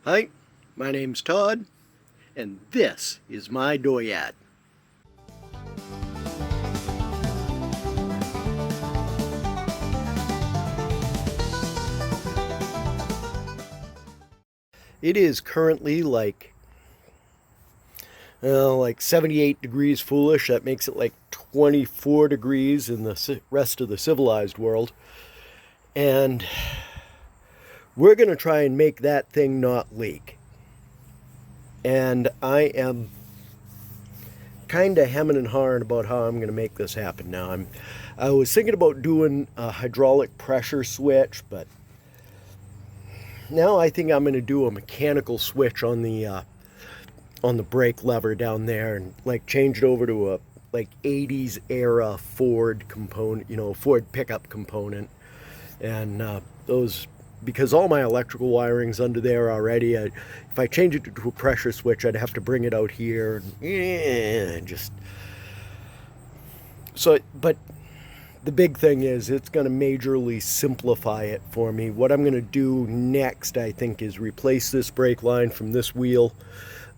Hi, my name's Todd, and this is my Doyat. It is currently like 78 degrees foolish. That makes it like 24 degrees in the rest of the civilized world. And we're going to try and make that thing not leak. And I am kind of hemming and hawing about how I'm going to make this happen now. I was thinking about doing a hydraulic pressure switch, but now I think I'm going to do a mechanical switch on the brake lever down there, and like change it over to a like 80s era Ford component, Ford pickup component. And those, because all my electrical wiring's under there already, if I change it to a pressure switch, I'd have to bring it out here and just so. But the big thing is it's going to majorly simplify it for me. What I'm going to do next, I think, is replace this brake line from this wheel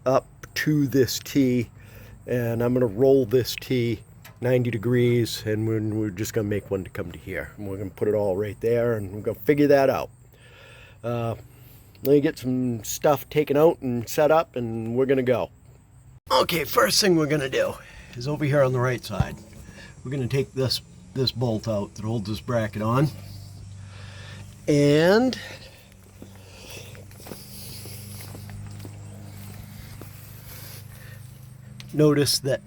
up to this T, and I'm going to roll this T 90 degrees, and we're just going to make one to come to here, and we're going to put it all right there, and we're going to figure that out. Let me get some stuff taken out and set up, and we're going to go. Okay, first thing we're going to do is over here on the right side. We're going to take this bolt out that holds this bracket on, and notice that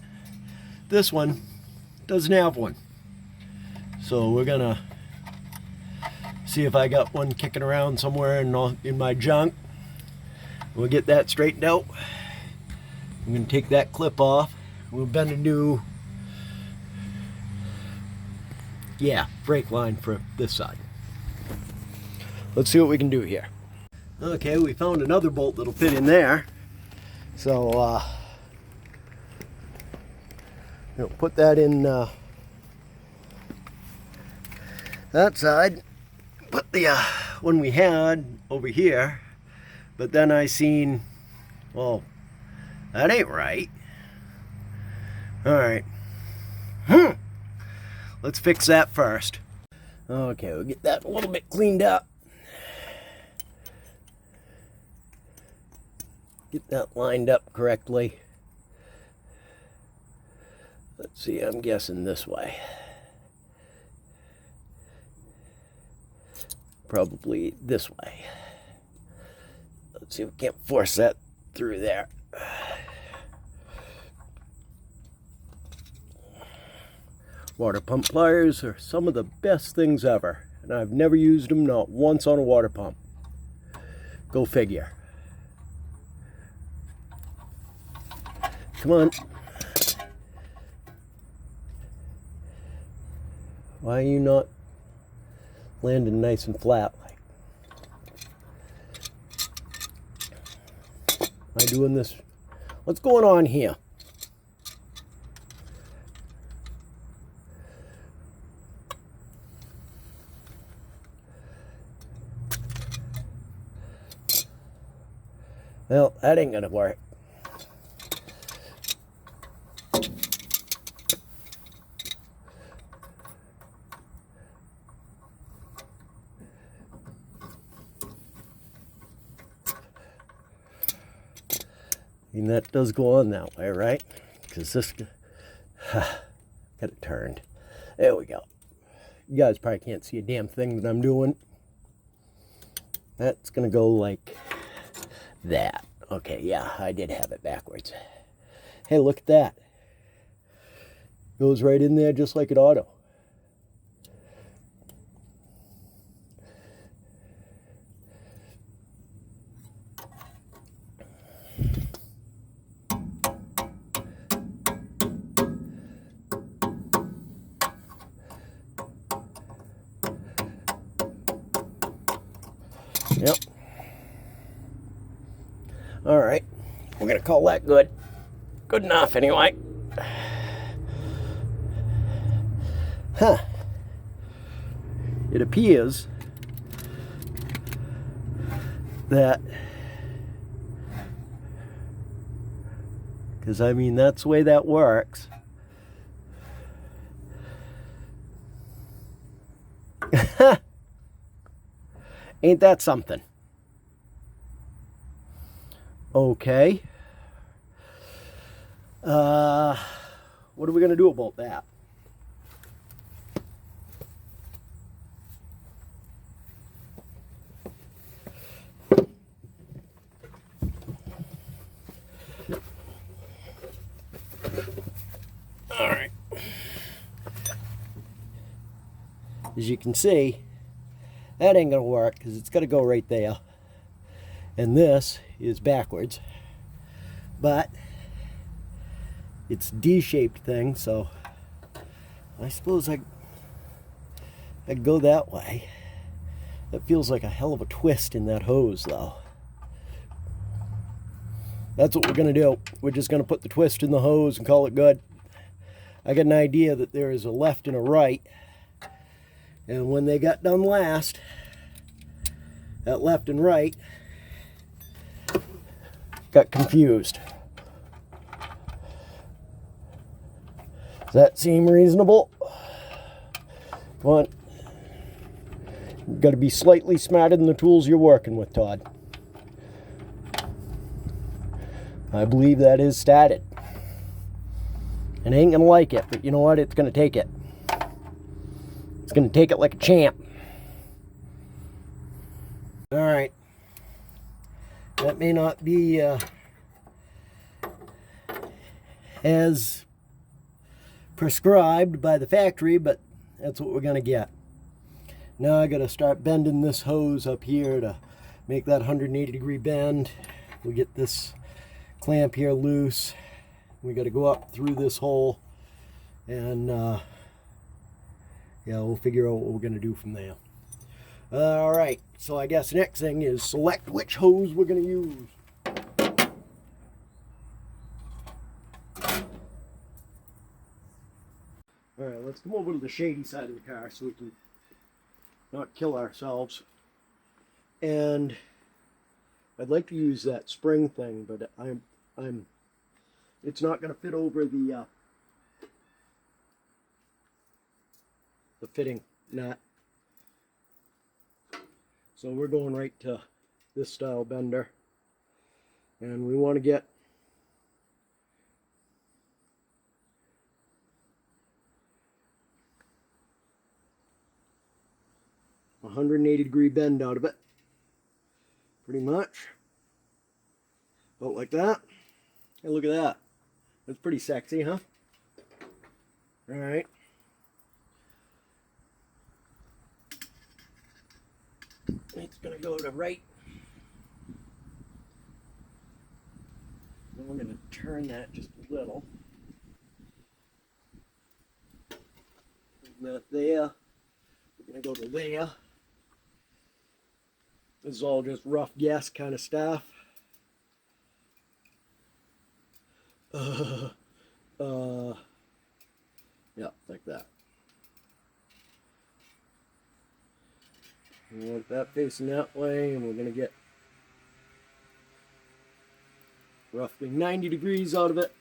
this one doesn't have one. So we're gonna see if I got one kicking around somewhere in my junk. We'll get that straightened out. I'm gonna take that clip off. We'll bend a new brake line for this side. Let's see what we can do here. Okay, we found another bolt that'll fit in there. So put that in that side. Put the one we had over here, but then I seen, well, that ain't right. All right. Let's fix that first. Okay, we'll get that a little bit cleaned up. Get that lined up correctly. Let's see, I'm guessing this way. Probably this way. Let's see if we can't force that through there. Water pump pliers are some of the best things ever, and I've never used them, not once, on a water pump. Go figure. Come on. Why are you not landing nice and flat? Am I doing this? What's going on here? Well, that ain't gonna work. And that does go on that way, right? Because this got it turned. There we go. You guys probably can't see a damn thing that I'm doing. That's gonna go like that. Okay, yeah, I did have it backwards. Hey, look at that. Goes right in there just like it ought to. Yep. All right. We're going to call that good. Good enough, anyway. Huh. It appears that Because, I mean, that's the way that works. Ain't that something? Okay. What are we going to do about that? All right. As you can see, that ain't going to work because it's got to go right there. And this is backwards. But it's a D-shaped thing, so I suppose I'd go that way. That feels like a hell of a twist in that hose, though. That's what we're going to do. We're just going to put the twist in the hose and call it good. I got an idea that there is a left and a right. And when they got done last, that left and right got confused. Does that seem reasonable? Come on. You've got to be slightly smarter than the tools you're working with, Todd. I believe that is started. And I ain't going to like it, but you know what? It's going to take it. It's going to take it like a champ. Alright. That may not be as prescribed by the factory, but that's what we're going to get. Now I got to start bending this hose up here to make that 180-degree bend. We get this clamp here loose. We got to go up through this hole, and yeah, we'll figure out what we're going to do from there. All right, so I guess next thing is select which hose we're going to use. All right, let's come over to the shady side of the car so we can not kill ourselves. And I'd like to use that spring thing, but it's not going to fit over the fitting nut. So we're going right to this style bender, and we want to get a 180-degree bend out of it, pretty much. About like that. Hey, look at that. That's pretty sexy, huh? All right. It's going to go to right. Then we're going to turn that just a little. Not there. We're going to go to there. This is all just rough guess kind of stuff. Yeah, like that. We want that facing that way, and we're going to get roughly 90 degrees out of it.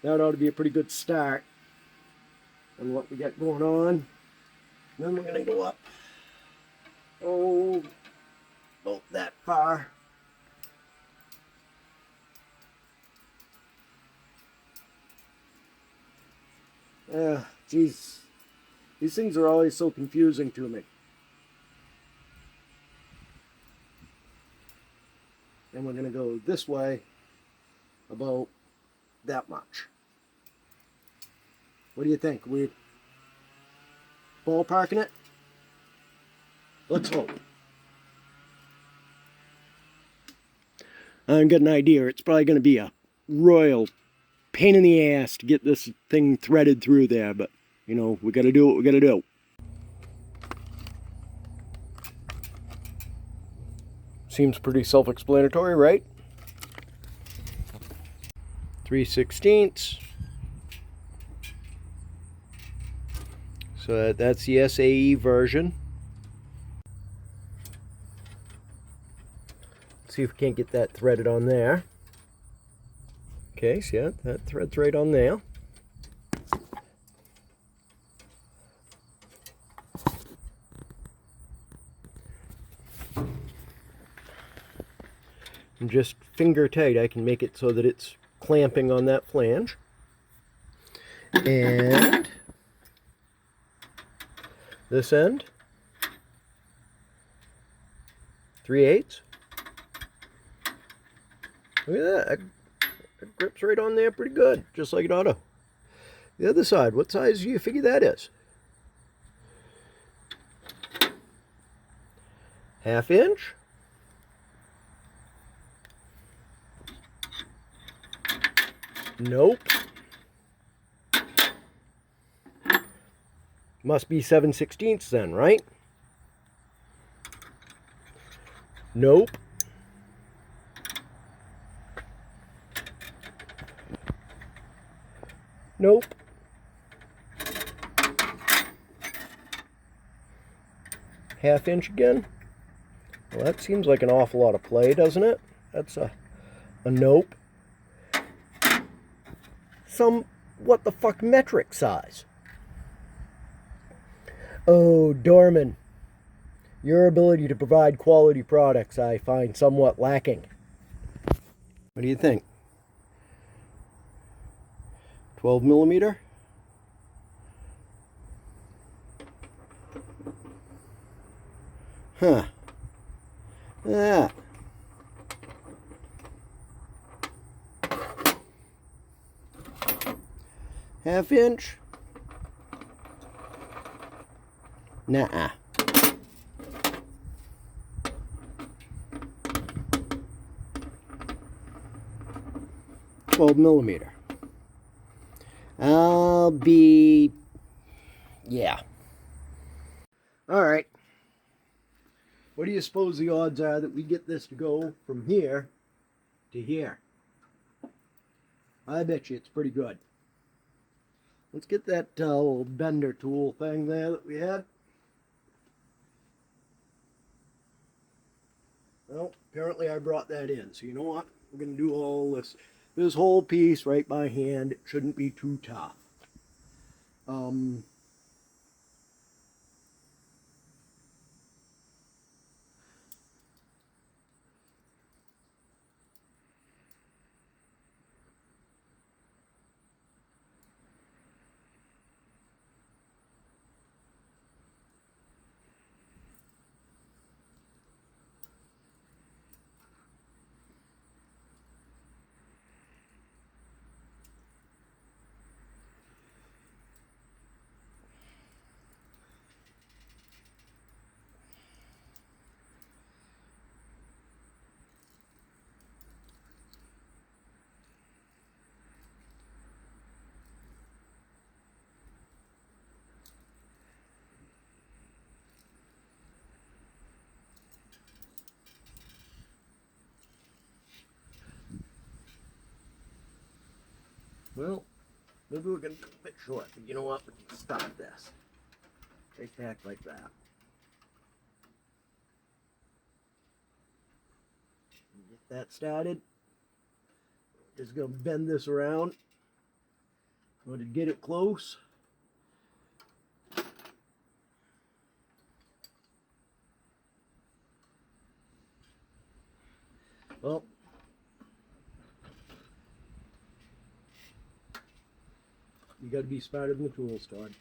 That ought to be a pretty good start on what we got going on. Then we're going to go up, oh, about that far. Geez, these things are always so confusing to me. And we're going to go this way about that much. What do you think? We ballparking it? Let's hope. I've got an idea. It's probably going to be a royal pain in the ass to get this thing threaded through there, but you know, we got to do what we got to do. Seems pretty self-explanatory, right? 3/16. So that's the SAE version. Let's see if we can't get that threaded on there. Okay, so yeah, that thread's right on there. And just finger tight, I can make it so that it's clamping on that flange. And this end, 3/8. Look at that. It grips right on there pretty good, just like it ought to. The other side, what size do you figure that is? 1/2 inch. Nope. Must be 7/16 then, right? Nope. Nope. Half inch again. Well, that seems like an awful lot of play, doesn't it? That's a nope. Some what the fuck metric size. Oh, Dorman, your ability to provide quality products I find somewhat lacking. What do you think? 12 millimeter? Huh. Ah. Half inch? Nuh-uh. $12 I'll be... yeah. Alright. What do you suppose the odds are that we get this to go from here to here? I bet you it's pretty good. Let's get that little bender tool thing there that we had. Well, apparently I brought that in. So you know what? We're going to do all this whole piece right by hand. It shouldn't be too tough. Well, maybe we're going to be a bit short, but you know what? We can stop this. Right back like that. Get that started. Just going to bend this around. Going to get it close. Well, you got to be smarter than the tools, Todd.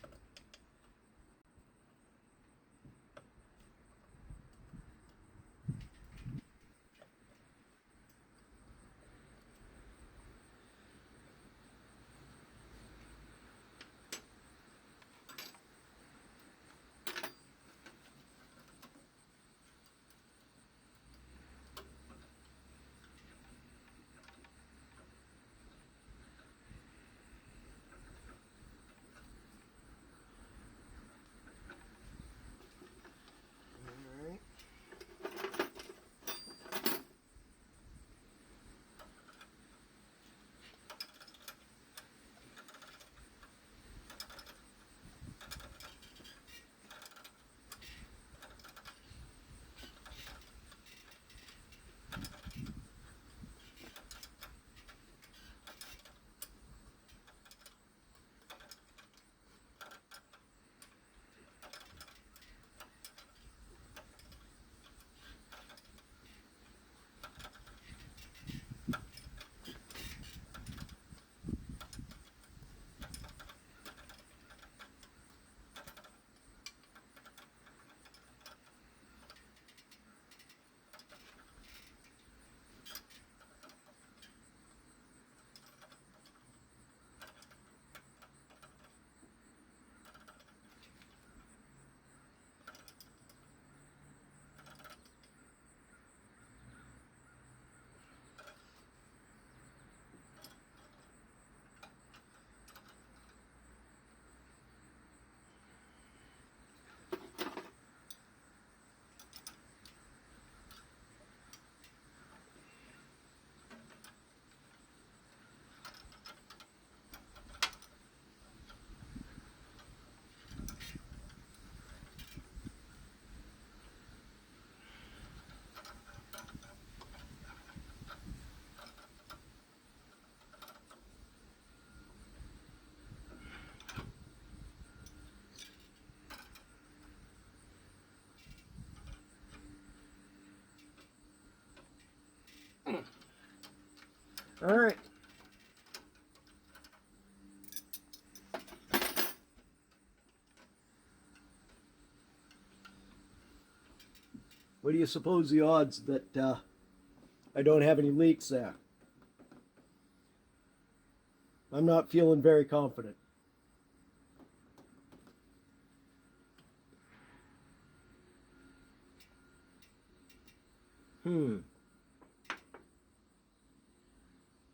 All right. What do you suppose the odds that I don't have any leaks there? I'm not feeling very confident.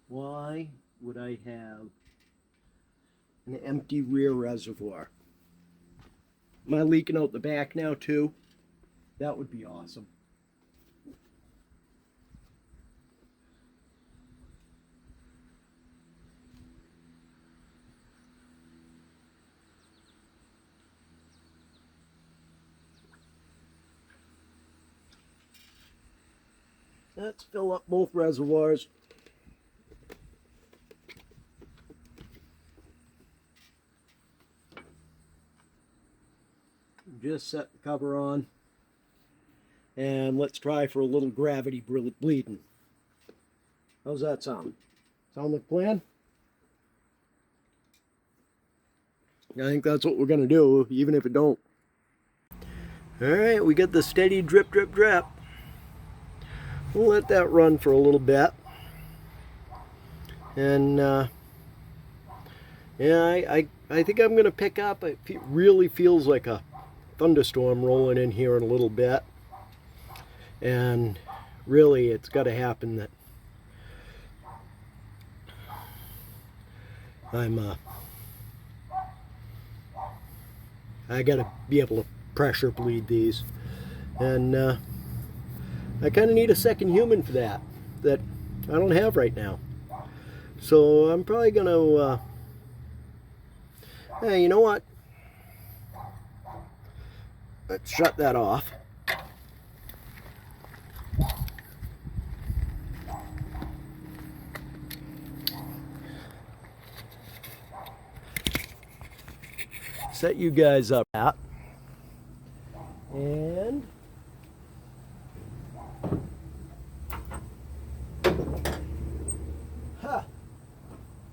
Why would I have an empty rear reservoir? Am I leaking out the back now too? That would be awesome. Let's fill up both reservoirs. Just set the cover on. And let's try for a little gravity bleeding. How's that sound? Sound like a plan? I think that's what we're going to do, even if it don't. Alright, we got the steady drip, drip, drip. We'll let that run for a little bit. And yeah, I think I'm going to pick up. It really feels like a thunderstorm rolling in here in a little bit. And really, it's got to happen that I got to be able to pressure bleed these. And I kind of need a second human for that I don't have right now. So I'm probably going to, hey, you know what? Let's shut that off. Set you guys up at, and ha!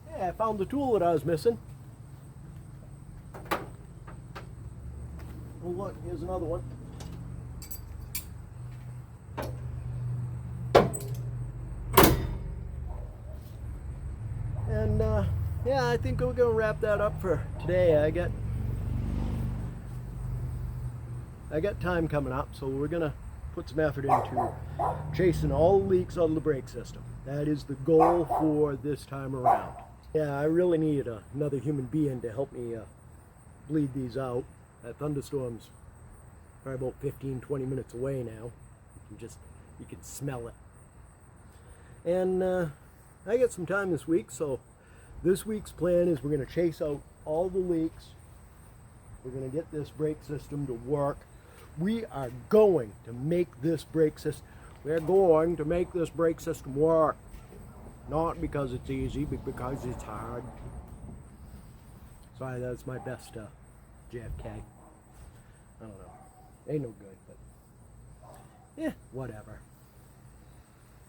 Yeah, I found the tool that I was missing. Oh look, here's another one. And yeah, I think we're gonna wrap that up for today. I got time coming up, so we're gonna put some effort into chasing all leaks out of the brake system. That is the goal for this time around. Yeah, I really need another human being to help me bleed these out. That thunderstorm's probably about 15-20 minutes away now. You can smell it. And I got some time this week, so this week's plan is we're gonna chase out all the leaks. We're gonna get this brake system to work. We are going to make this brake system. We're going to make this brake system work. Not because it's easy, but because it's hard. Sorry, that's my best JFK. I don't know. Ain't no good, but yeah, whatever.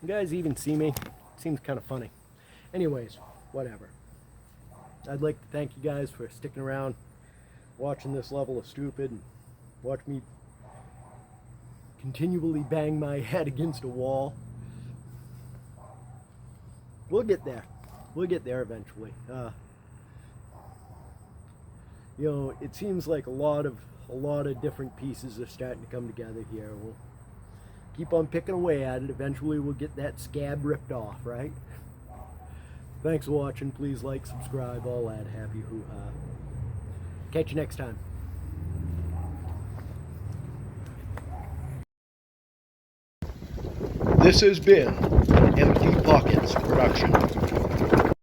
You guys even see me? Seems kind of funny. Anyways, whatever. I'd like to thank you guys for sticking around, watching this level of stupid, and watch me continually bang my head against a wall. We'll get there. We'll get there eventually. You know, it seems like a lot of different pieces are starting to come together here. We'll keep on picking away at it. Eventually we'll get that scab ripped off, right? Thanks for watching. Please like, subscribe, all that happy hoo-ha. Catch you next time. This has been an Empty Pockets production.